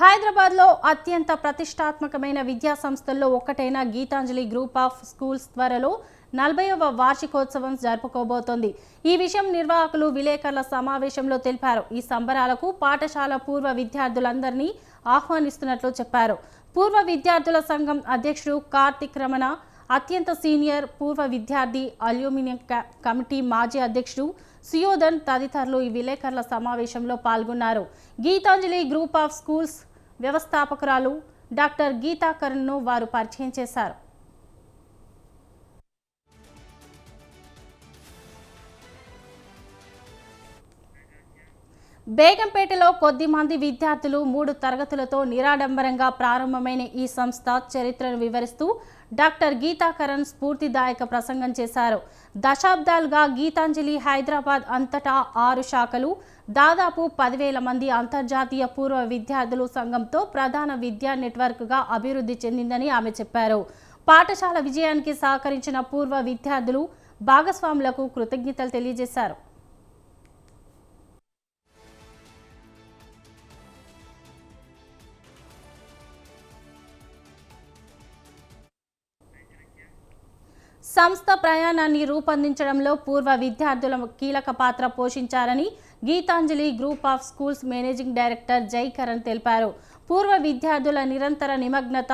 హైదరాబాద్లో అత్యంత ప్రతిష్టాత్మకమైన విద్యా సంస్థల్లో ఒకటైన గీతాంజలి గ్రూప్ ఆఫ్ స్కూల్స్ త్వరలో 40వ వార్షికోత్సవం జరుపుకోబోతోంది. ఈ విషయం నిర్వాహకులు విలేకరుల సమావేశంలో తెలిపారు. ఈ సంబరాలకు పాఠశాల పూర్వ విద్యార్థులందరినీ ఆహ్వానిస్తున్నట్లు చెప్పారు. పూర్వ విద్యార్థుల సంఘం అధ్యక్షుడు కార్తిక్ రమణ, అత్యంత సీనియర్ పూర్వ విద్యార్థి అల్యూమినియం కమిటీ మాజీ అధ్యక్షుడు సుయోధన్ తదితరులు ఈ విలేకరుల సమావేశంలో పాల్గొన్నారు. గీతాంజలి గ్రూప్ ఆఫ్ స్కూల్స్ వ్యవస్థాపకురాలు డాక్టర్ గీతా కరణ్ను వారు పరిచయం చేశారు. బేగంపేటలో కొద్ది మంది విద్యార్థులు 3 తరగతులతో నిరాడంబరంగా ప్రారంభమైన ఈ సంస్థ చరిత్రను వివరిస్తూ డాక్టర్ గీతా కరణ్ స్ఫూర్తిదాయక ప్రసంగం చేశారు. దశాబ్దాలుగా గీతాంజలి హైదరాబాద్ అంతటా 6 శాఖలు, దాదాపు 10,000 మంది అంతర్జాతీయ పూర్వ విద్యార్థులు సంఘంతో ప్రధాన విద్యా నెట్వర్క్గా అభివృద్ధి చెందిందని ఆమె చెప్పారు. పాఠశాల విజయానికి సహకరించిన పూర్వ విద్యార్థులు భాగస్వాములకు కృతజ్ఞతలు తెలియజేశారు. సంస్థ ప్రయాణాన్ని రూపొందించడంలో పూర్వ విద్యార్థుల కీలక పాత్ర పోషించారని Gitanjali group of schools managing director Jai Karan తెలిపారు. పూర్వ విద్యార్థుల నిరంతర నిమగ్నత,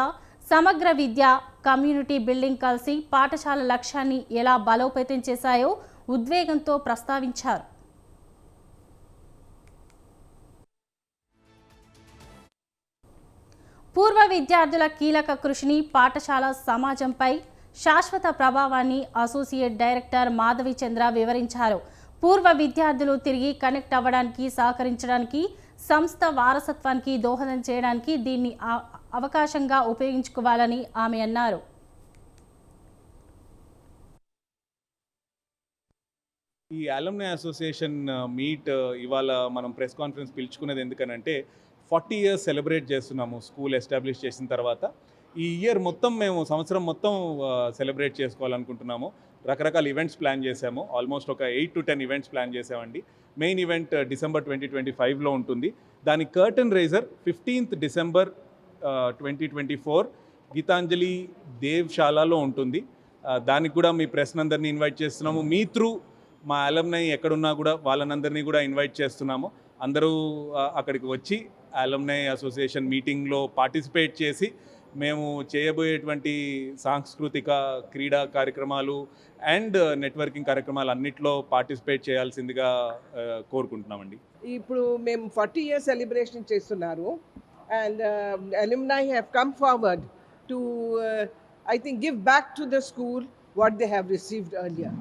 సమగ్ర విద్య, కమ్యూనిటీ బిల్డింగ్ కలిసి పాఠశాల లక్ష్యాన్ని ఎలా బలోపేతం చేశాయో ఉద్వేగంతో ప్రస్తావించారు. పూర్వ విద్యార్థుల కీలక కృషిని, పాఠశాల సమాజంపై శాశ్వత ప్రభావాన్ని అసోసియేట్ డైరెక్టర్ మాధవి చంద్ర వివరించారు. పూర్వ విద్యార్థులు తిరిగి కనెక్ట్ అవ్వడానికి, సహకరించడానికి, సంస్థ వారసత్వానికి దోహదం చేయడానికి దీన్ని అవకాశంగా ఉపయోగించుకోవాలని ఆమె అన్నారు. ఈ అలుమ్ని అసోసియేషన్ మీట్ ఇవాళ మనం ప్రెస్ కాన్ఫరెన్స్ పిలుచుకునేది ఎందుకనంటే 40 years సెలబ్రేట్ చేస్తున్నాము స్కూల్ ఎస్టాబ్లిష్ చేసిన తర్వాత. ఈ ఇయర్ మొత్తం మేము సంవత్సరం మొత్తం సెలబ్రేట్ చేసుకోవాలనుకుంటున్నాము. రకరకాల ఈవెంట్స్ ప్లాన్ చేసాము. ఆల్మోస్ట్ ఒక 8 to 10 ఈవెంట్స్ ప్లాన్ చేసామండి. మెయిన్ ఈవెంట్ December 2025లో ఉంటుంది. దాని curtain raiser 15th December 2024 Gitanjali దేవ్శాలలో ఉంటుంది. దానికి కూడా మీ ప్రెస్ అందరినీ ఇన్వైట్ చేస్తున్నాము. మీ త్రూ మా అలుమ్ని ఎక్కడున్నా కూడా వాళ్ళనందరినీ కూడా ఇన్వైట్ చేస్తున్నాము. అందరూ అక్కడికి వచ్చి అలుమ్ని అసోసియేషన్ మీటింగ్లో పార్టిసిపేట్ చేసి మేము చేయబోయేటువంటి సాంస్కృతిక క్రీడా కార్యక్రమాలు అండ్ నెట్వర్కింగ్ కార్యక్రమాలు అన్నిట్లో పార్టిసిపేట్ చేయాల్సిందిగా కోరుకుంటున్నామండి. ఇప్పుడు మేము 40 years సెలబ్రేషన్ చేస్తున్నారు and alumni have come forward to I think give back to the school what they have received earlier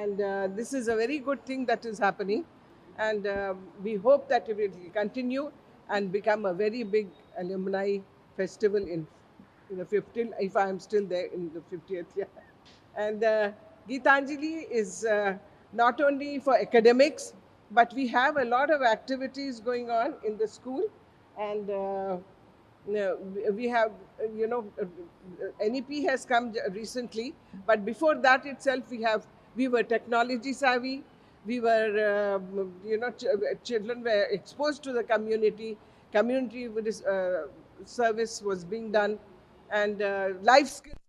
and this is a very good thing that is happening and we hope that it will continue and become a very big alumni festival in the 50th, if I am still there in the 50th year. And Geetanjali is not only for academics, but we have a lot of activities going on in the school and we have, NEP has come recently, but before that itself we were technology savvy, we were, children were exposed to the community service was being done and life skills